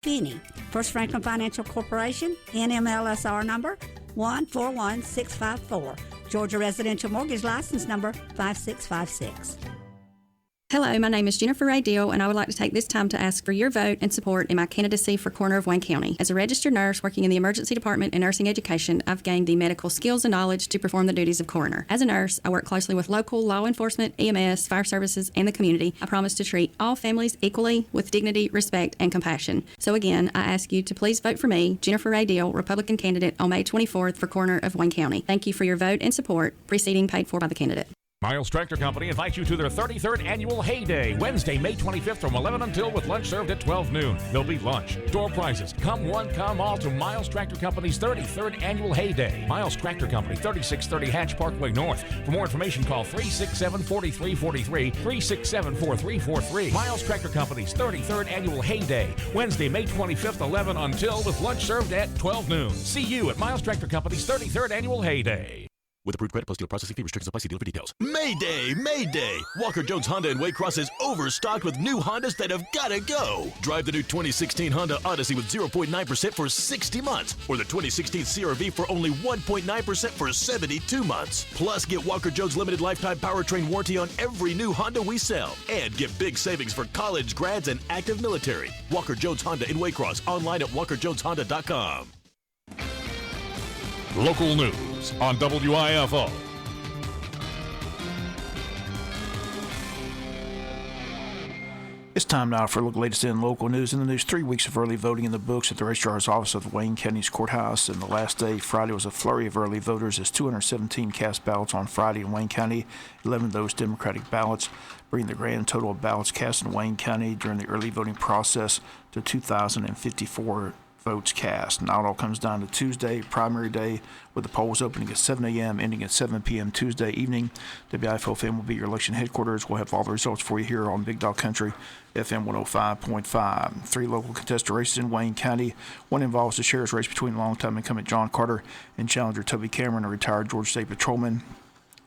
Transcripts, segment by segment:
Feeney, First Franklin Financial Corporation, NMLSR number 141654, Georgia Residential Mortgage License number 5656. Hello, my name is Jennifer Ray Deal, and I would like to take this time to ask for your vote and support in my candidacy for coroner of Wayne County. As a registered nurse working in the emergency department and nursing education, I've gained the medical skills and knowledge to perform the duties of coroner. As a nurse, I work closely with local law enforcement, EMS, fire services, and the community. I promise to treat all families equally with dignity, respect, and compassion. So again, I ask you to please vote for me, Jennifer Ray Deal, Republican candidate, on May 24th for coroner of Wayne County. Thank you for your vote and support. Preceding paid for by the candidate. Miles Tractor Company invites you to their 33rd annual Hay Day, Wednesday, May 25th from 11 until with lunch served at 12 noon. There'll be lunch, door prizes. Come one, come all to Miles Tractor Company's 33rd annual Hay Day. Miles Tractor Company, 3630 Hatch Parkway North. For more information, call 367-4343, 367-4343. Miles Tractor Company's 33rd annual Hay Day, Wednesday, May 25th, 11 until with lunch served at 12 noon. See you at Miles Tractor Company's 33rd annual Hay Day. With approved credit plus dealer processing fee, restrictions apply. See dealer for details. Mayday! Mayday! Walker Jones Honda in Waycross is overstocked with new Hondas that have gotta go. Drive the new 2016 Honda Odyssey with 0.9% for 60 months, or the 2016 CR-V for only 1.9% for 72 months. Plus, get Walker Jones limited lifetime powertrain warranty on every new Honda we sell, and get big savings for college grads and active military. Walker Jones Honda in Waycross. Online at walkerjoneshonda.com. Local news on WIFO. It's time now for a look at the latest in local news. In the news, 3 weeks of early voting in the books at the registrar's office of Wayne County's courthouse. And the last day, Friday, was a flurry of early voters as 217 cast ballots on Friday in Wayne County, 11 of those Democratic ballots, bringing the grand total of ballots cast in Wayne County during the early voting process to 2,054 votes cast. Now it all comes down to Tuesday, primary day, with the polls opening at 7 a.m., ending at 7 p.m. Tuesday evening. WIFO FM will be your election headquarters. We'll have all the results for you here on Big Dog Country, FM 105.5. 3 local contested races in Wayne County. One involves the sheriff's race between longtime incumbent John Carter and challenger Toby Cameron, a retired Georgia State patrolman.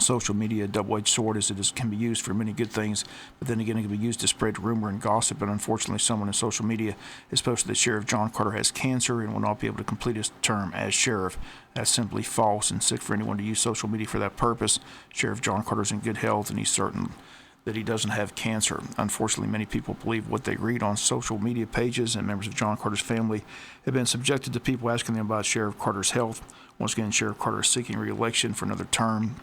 Social media, a double-edged sword, as it can be used for many good things, but then again it can be used to spread rumor and gossip. And unfortunately, someone in social media has posted that Sheriff John Carter has cancer and will not be able to complete his term as sheriff. That's simply false and sick for anyone to use social media for that purpose. Sheriff John Carter's in good health, and he's certain that he doesn't have cancer. Unfortunately, many people believe what they read on social media pages, and members of John Carter's family have been subjected to people asking them about Sheriff Carter's health. Once again, Sheriff Carter is seeking re-election for another term,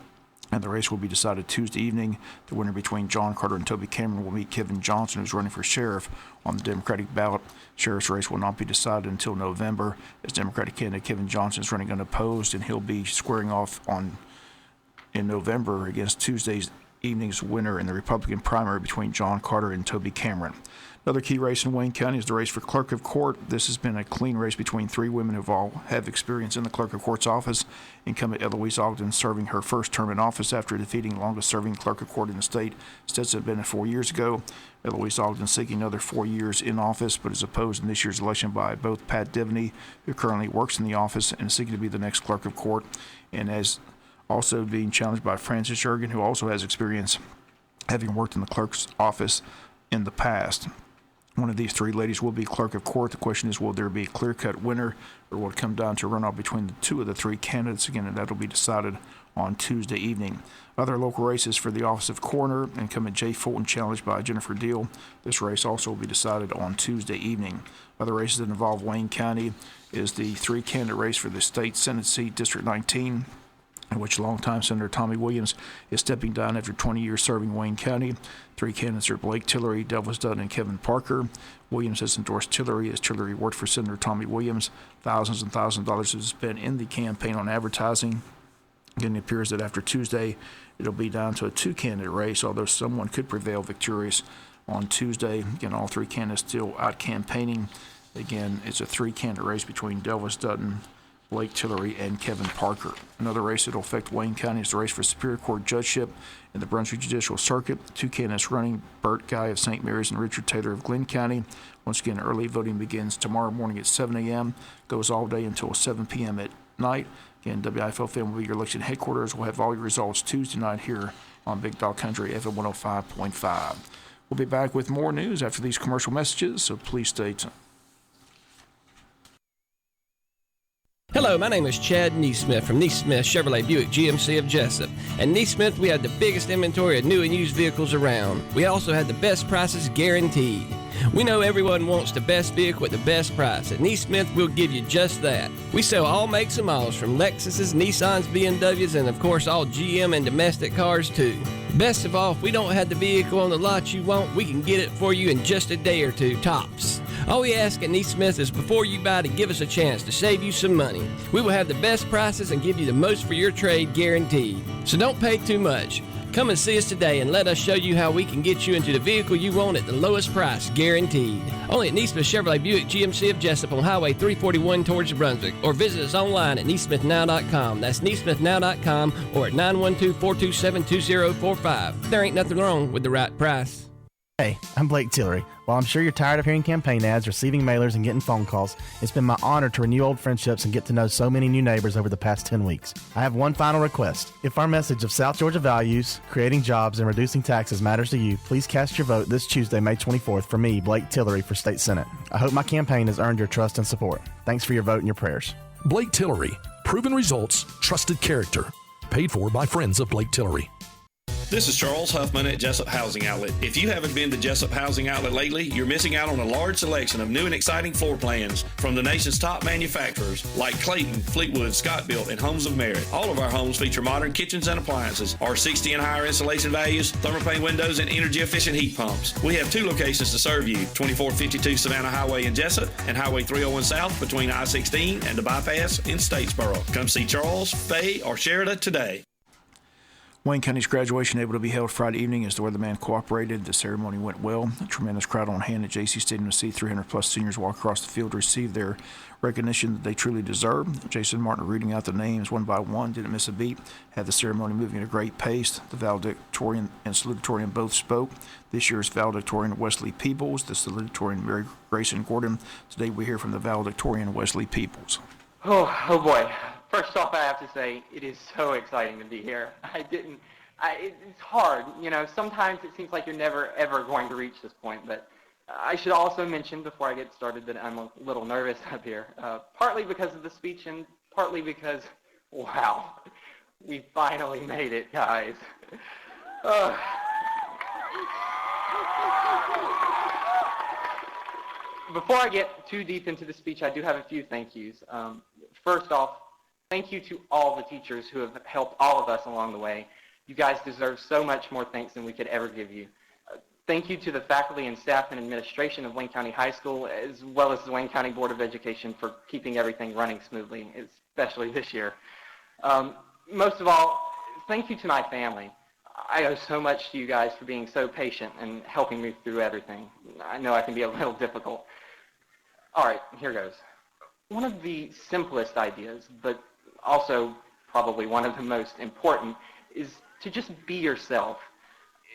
and the race will be decided Tuesday evening. The winner between John Carter and Toby Cameron will meet Kevin Johnson, who's running for sheriff on the Democratic ballot. Sheriff's race will not be decided until November, as Democratic candidate Kevin Johnson is running unopposed, and he'll be squaring off in November against Tuesday's evening's winner in the Republican primary between John Carter and Toby Cameron. Another key race in Wayne County is the race for clerk of court. This has been a clean race between 3 women who all have experience in the clerk of court's office. Incumbent Eloise Ogden serving her first term in office after defeating longest-serving clerk of court in the state, Stetson Bennett, 4 years ago. Eloise Ogden seeking another 4 years in office, but is opposed in this year's election by both Pat Devaney, who currently works in the office and is seeking to be the next clerk of court, and as also being challenged by Frances Jurgen, who also has experience having worked in the clerk's office in the past. One of these 3 ladies will be clerk of court. The question is, will there be a clear-cut winner, or will it come down to a runoff between the 2 of the 3 candidates again, and that will be decided on Tuesday evening. Other local races for the office of coroner, incumbent Jay Fulton challenged by Jennifer Deal. This race also will be decided on Tuesday evening. Other races that involve Wayne County is the 3-candidate race for the state Senate seat, District 19, in which longtime Senator Tommy Williams is stepping down after 20 years serving Wayne County. 3 candidates are Blake Tillery, Douglas Dutton, and Kevin Parker. Williams has endorsed Tillery, as Tillery worked for Senator Tommy Williams. Thousands and thousands of dollars is spent in the campaign on advertising. Again, it appears that after Tuesday, it'll be down to a 2-candidate race, although someone could prevail victorious on Tuesday. Again, all 3 candidates still out campaigning. Again, it's a 3-candidate race between Douglas Dutton, Blake Tillery, and Kevin Parker. Another race that will affect Wayne County is the race for Superior Court judgeship in the Brunswick Judicial Circuit. 2 candidates running, Burt Guy of St. Mary's and Richard Taylor of Glenn County. Once again, early voting begins tomorrow morning at 7 a.m., goes all day until 7 p.m. at night. Again, WIFO FM will be your election headquarters. We'll have all your results Tuesday night here on Big Dog Country, FM 105.5. We'll be back with more news after these commercial messages, so please stay tuned. Hello, my name is Chad Neesmith from Neesmith Chevrolet Buick GMC of Jesup. At Neesmith, we have the biggest inventory of new and used vehicles around. We also have the best prices guaranteed. We know everyone wants the best vehicle at the best price. At Neesmith, we'll give you just that. We sell all makes and models from Lexuses, Nissans, BMWs, and of course all GM and domestic cars too. Best of all, if we don't have the vehicle on the lot you want, we can get it for you in just a day or two, tops. All we ask at Neesmith is before you buy to give us a chance to save you some money. We will have the best prices and give you the most for your trade guaranteed. So don't pay too much. Come and see us today and let us show you how we can get you into the vehicle you want at the lowest price guaranteed. Only at Neesmith Chevrolet Buick GMC of Jesup on Highway 341 towards New Brunswick, or visit us online at neesmithnow.com. That's neesmithnow.com or at 912-427-2045. There ain't nothing wrong with the right price. Hey, I'm Blake Tillery. While I'm sure you're tired of hearing campaign ads, receiving mailers, and getting phone calls, it's been my honor to renew old friendships and get to know so many new neighbors over the past 10 weeks. I have one final request. If our message of South Georgia values, creating jobs, and reducing taxes matters to you, please cast your vote this Tuesday, May 24th, for me, Blake Tillery, for State Senate. I hope my campaign has earned your trust and support. Thanks for your vote and your prayers. Blake Tillery. Proven results, trusted character. Paid for by friends of Blake Tillery. This is Charles Huffman at Jesup Housing Outlet. If you haven't been to Jesup Housing Outlet lately, you're missing out on a large selection of new and exciting floor plans from the nation's top manufacturers like Clayton, Fleetwood, Scott-Built, and Homes of Merit. All of our homes feature modern kitchens and appliances, R60 and higher insulation values, thermopane windows, and energy-efficient heat pumps. We have two locations to serve you, 2452 Savannah Highway in Jesup and Highway 301 South between I-16 and the bypass in Statesboro. Come see Charles, Faye, or Sheridan today. Wayne County's graduation able to be held Friday evening as the weatherman cooperated. The ceremony went well. A tremendous crowd on hand at JC Stadium to see 300-plus seniors walk across the field to receive their recognition that they truly deserve. Jason Martin reading out the names one by one, didn't miss a beat, had the ceremony moving at a great pace. The valedictorian and salutatorian both spoke. This year's valedictorian Wesley Peebles, the salutatorian Mary Grayson Gordon. Today we hear from the valedictorian Wesley Peebles. Oh boy. First off, I have to say, it is so exciting to be here. It's hard, you know, sometimes it seems like you're never, ever going to reach this point, but I should also mention before I get started that I'm a little nervous up here, partly because of the speech and partly because, wow, we finally made it, guys. Before I get too deep into the speech, I do have a few thank yous. First off, thank you to all the teachers who have helped all of us along the way. You guys deserve so much more thanks than we could ever give you. Thank you to the faculty and staff and administration of Wayne County High School, as well as the Wayne County Board of Education for keeping everything running smoothly, especially this year. Most of all, thank you to my family. I owe so much to you guys for being so patient and helping me through everything. I know I can be a little difficult. All right, here goes. One of the simplest ideas, but also probably one of the most important, is to just be yourself.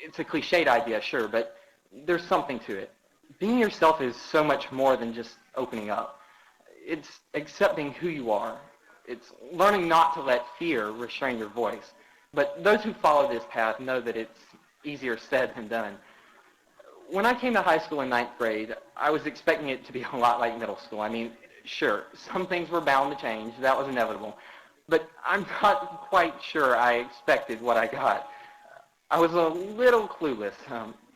It's a cliched idea, sure, but there's something to it. Being yourself is so much more than just opening up. It's accepting who you are. It's learning not to let fear restrain your voice. But those who follow this path know that it's easier said than done. When I came to high school in 9th grade, I was expecting it to be a lot like middle school. I mean, sure, some things were bound to change. That was inevitable. But I'm not quite sure I expected what I got. I was a little clueless.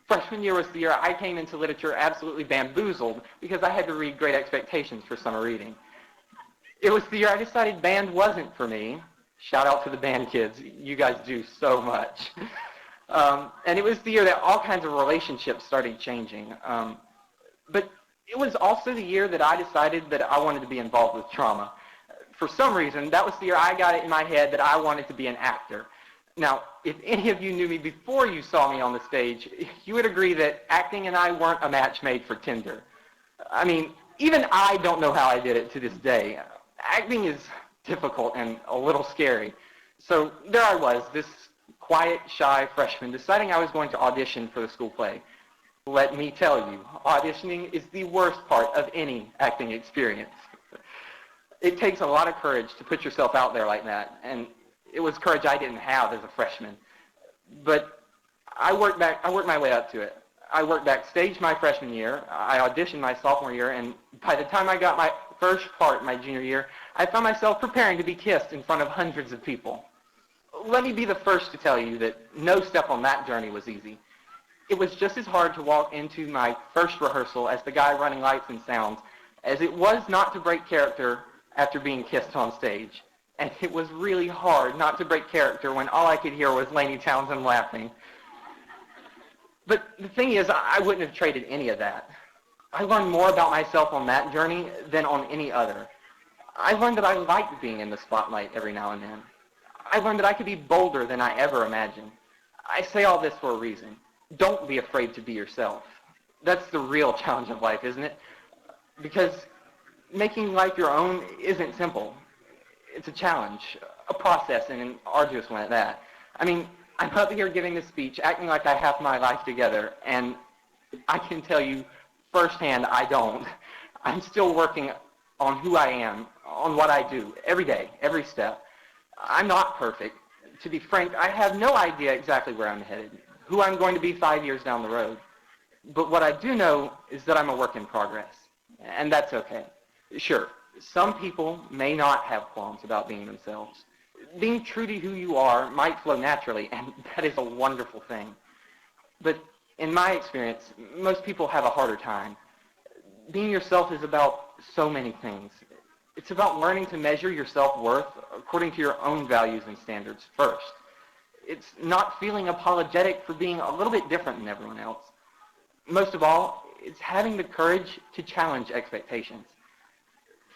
Freshman year was the year I came into literature absolutely bamboozled because I had to read Great Expectations for summer reading. It was the year I decided band wasn't for me. Shout out to the band kids. You guys do so much. And it was the year that all kinds of relationships started changing. But it was also the year that I decided that I wanted to be involved with trauma. For some reason, that was the year I got it in my head that I wanted to be an actor. Now, if any of you knew me before you saw me on the stage, you would agree that acting and I weren't a match made for Tinder. I mean, even I don't know how I did it to this day. Acting is difficult and a little scary. So there I was, this quiet, shy freshman, deciding I was going to audition for the school play. Let me tell you, auditioning is the worst part of any acting experience. It takes a lot of courage to put yourself out there like that, and it was courage I didn't have as a freshman. But I worked my way up to it. I worked backstage my freshman year, I auditioned my sophomore year, and by the time I got my first part my junior year, I found myself preparing to be kissed in front of hundreds of people. Let me be the first to tell you that no step on that journey was easy. It was just as hard to walk into my first rehearsal as the guy running lights and sounds as it was not to break character after being kissed on stage. And it was really hard not to break character when all I could hear was Lainey Townsend laughing. But the thing is, I wouldn't have traded any of that. I learned more about myself on that journey than on any other. I learned that I liked being in the spotlight every now and then. I learned that I could be bolder than I ever imagined. I say all this for a reason. Don't be afraid to be yourself. That's the real challenge of life, isn't it? Because making life your own isn't simple. It's a challenge, a process, and an arduous one at that. I mean, I'm up here giving this speech, acting like I have my life together, and I can tell you firsthand I don't. I'm still working on who I am, on what I do, every day, every step. I'm not perfect. To be frank, I have no idea exactly where I'm headed, who I'm going to be 5 years down the road. But what I do know is that I'm a work in progress, and that's okay. Sure, some people may not have qualms about being themselves. Being true to who you are might flow naturally, and that is a wonderful thing. But in my experience, most people have a harder time. Being yourself is about so many things. It's about learning to measure your self-worth according to your own values and standards first. It's not feeling apologetic for being a little bit different than everyone else. Most of all, it's having the courage to challenge expectations.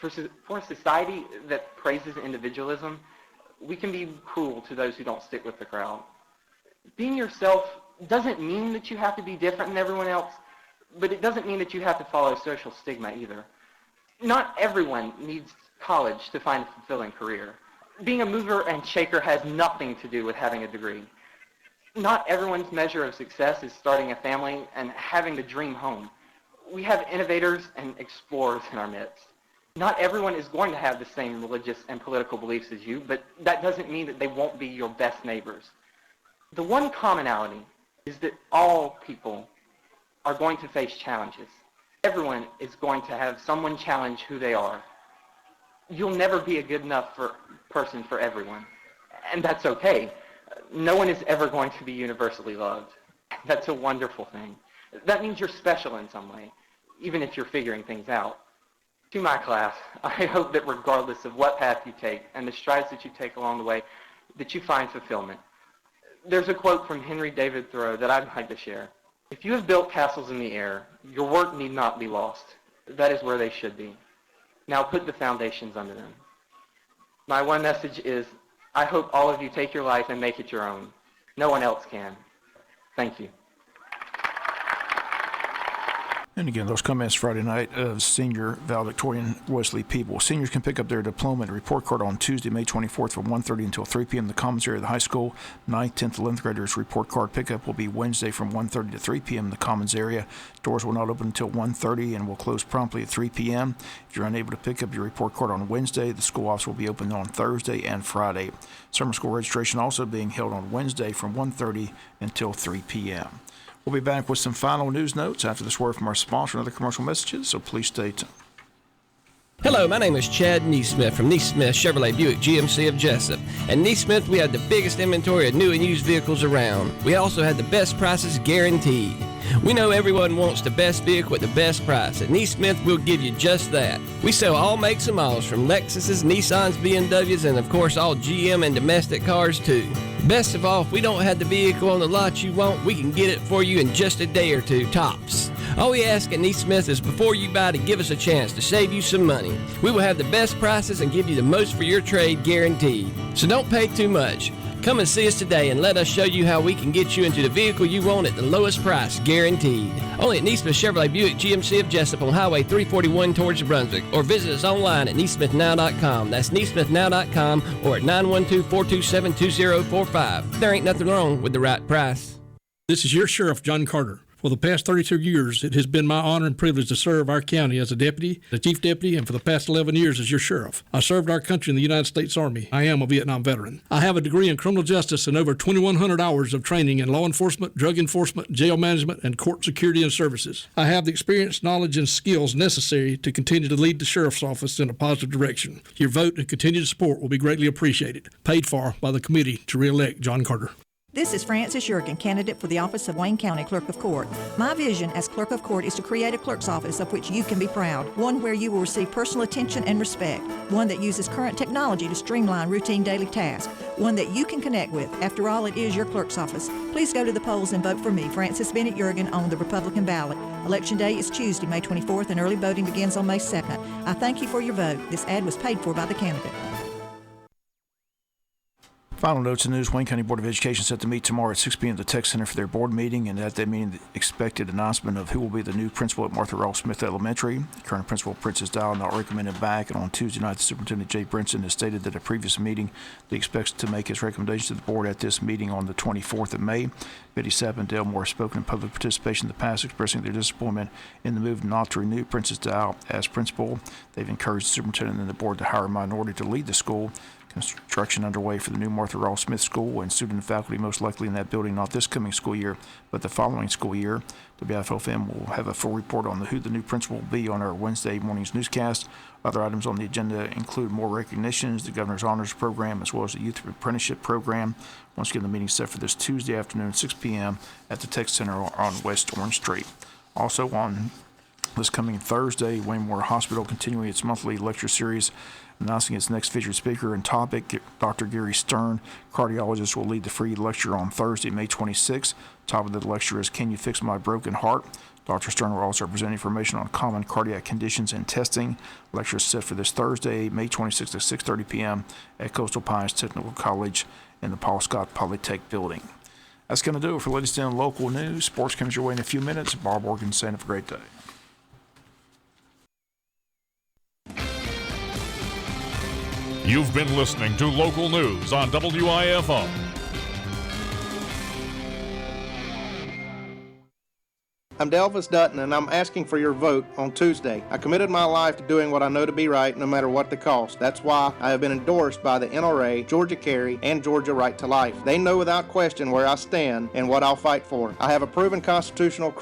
For a society that praises individualism, we can be cruel to those who don't stick with the crowd. Being yourself doesn't mean that you have to be different than everyone else, but it doesn't mean that you have to follow social stigma either. Not everyone needs college to find a fulfilling career. Being a mover and shaker has nothing to do with having a degree. Not everyone's measure of success is starting a family and having the dream home. We have innovators and explorers in our midst. Not everyone is going to have the same religious and political beliefs as you, but that doesn't mean that they won't be your best neighbors. The one commonality is that all people are going to face challenges. Everyone is going to have someone challenge who they are. You'll never be a good enough person for everyone, and that's okay. No one is ever going to be universally loved. That's a wonderful thing. That means you're special in some way, even if you're figuring things out. To my class, I hope that regardless of what path you take and the strides that you take along the way, that you find fulfillment. There's a quote from Henry David Thoreau that I'd like to share. If you have built castles in the air, your work need not be lost. That is where they should be. Now put the foundations under them. My one message is, I hope all of you take your life and make it your own. No one else can. Thank you. And again, those comments Friday night of senior valedictorian Wesley Peeble. Seniors can pick up their diploma and report card on Tuesday, May 24th from 1:30 until 3 p.m. in the commons area of the high school. 9th, 10th, 11th graders report card pickup will be Wednesday from 1:30 to 3 p.m. in the commons area. Doors will not open until 1:30 and will close promptly at 3 p.m. If you're unable to pick up your report card on Wednesday, the school office will be open on Thursday and Friday. Summer school registration also being held on Wednesday from 1:30 until 3 p.m. We'll be back with some final news notes after this word from our sponsor and other commercial messages, so please stay tuned. Hello, my name is Chad Neesmith from Neesmith Chevrolet Buick GMC of Jesup. At Neesmith, we have the biggest inventory of new and used vehicles around. We also have the best prices guaranteed. We know everyone wants the best vehicle at the best price. At Neesmith, we'll give you just that. We sell all makes and models from Lexuses, Nissans, BMWs, and of course all GM and domestic cars too. Best of all, if we don't have the vehicle on the lot you want, we can get it for you in just a day or two, tops. All we ask at Neesmith is before you buy to give us a chance to save you some money. We will have the best prices and give you the most for your trade guaranteed. So don't pay too much. Come and see us today and let us show you how we can get you into the vehicle you want at the lowest price guaranteed. Only at Neesmith Chevrolet Buick GMC of Jesup on Highway 341 towards Brunswick, or visit us online at neesmithnow.com. That's neesmithnow.com or at 912-427-2045. There ain't nothing wrong with the right price. This is your Sheriff John Carter. For the past 32 years, it has been my honor and privilege to serve our county as a deputy, the chief deputy, and for the past 11 years as your sheriff. I served our country in the United States Army. I am a Vietnam veteran. I have a degree in criminal justice and over 2,100 hours of training in law enforcement, drug enforcement, jail management, and court security and services. I have the experience, knowledge, and skills necessary to continue to lead the sheriff's office in a positive direction. Your vote and continued support will be greatly appreciated. Paid for by the committee to re-elect John Carter. This is Frances Yergin, candidate for the office of Wayne County Clerk of Court. My vision as Clerk of Court is to create a clerk's office of which you can be proud, one where you will receive personal attention and respect, one that uses current technology to streamline routine daily tasks, one that you can connect with. After all, it is your clerk's office. Please go to the polls and vote for me, Frances Bennett Yergin, on the Republican ballot. Election day is Tuesday, May 24th, and early voting begins on May 2nd. I thank you for your vote. This ad was paid for by the candidate. Final notes in news: Wayne County Board of Education set to meet tomorrow at 6 p.m. at the Tech Center for their board meeting, and at that meeting, the expected announcement of who will be the new principal at Martha Ross Smith Elementary. The current principal, Princess Dow, not recommended back, and on Tuesday night, the superintendent, Jay Brinson, has stated that at a previous meeting, he expects to make his recommendation to the board at this meeting on the 24th of May. Betty Sapp and Dale Moore have spoken in public participation in the past, expressing their disappointment in the move not to renew Princess Dow as principal. They've encouraged the superintendent and the board to hire a minority to lead the school. Construction underway for the new Martha Ross Smith School, and student and faculty most likely in that building not this coming school year, but the following school year. WIFO will have a full report on who the new principal will be on our Wednesday morning's newscast. Other items on the agenda include more recognitions, the Governor's Honors Program, as well as the Youth Apprenticeship Program. Once again, the meeting is set for this Tuesday afternoon, 6 p.m. at the Tech Center on West Orange Street. Also on this coming Thursday, Wayne Moore Hospital continuing its monthly lecture series, announcing its next featured speaker and topic. Dr. Gary Stern, cardiologist, will lead the free lecture on Thursday, May 26th. Topic of the lecture is "Can You Fix My Broken Heart?" Dr. Stern will also present information on common cardiac conditions and testing. Lecture is set for this Thursday, May 26th at 6:30 p.m. at Coastal Pines Technical College in the Paul Scott Polytech Building. That's going to do it for latest in local news. Sports comes your way in a few minutes. Bob Morgan saying have a great day. You've been listening to local news on WIFO. I'm Delvis Dutton, and I'm asking for your vote on Tuesday. I committed my life to doing what I know to be right, no matter what the cost. That's why I have been endorsed by the NRA, Georgia Carry, and Georgia Right to Life. They know without question where I stand and what I'll fight for. I have a proven constitutional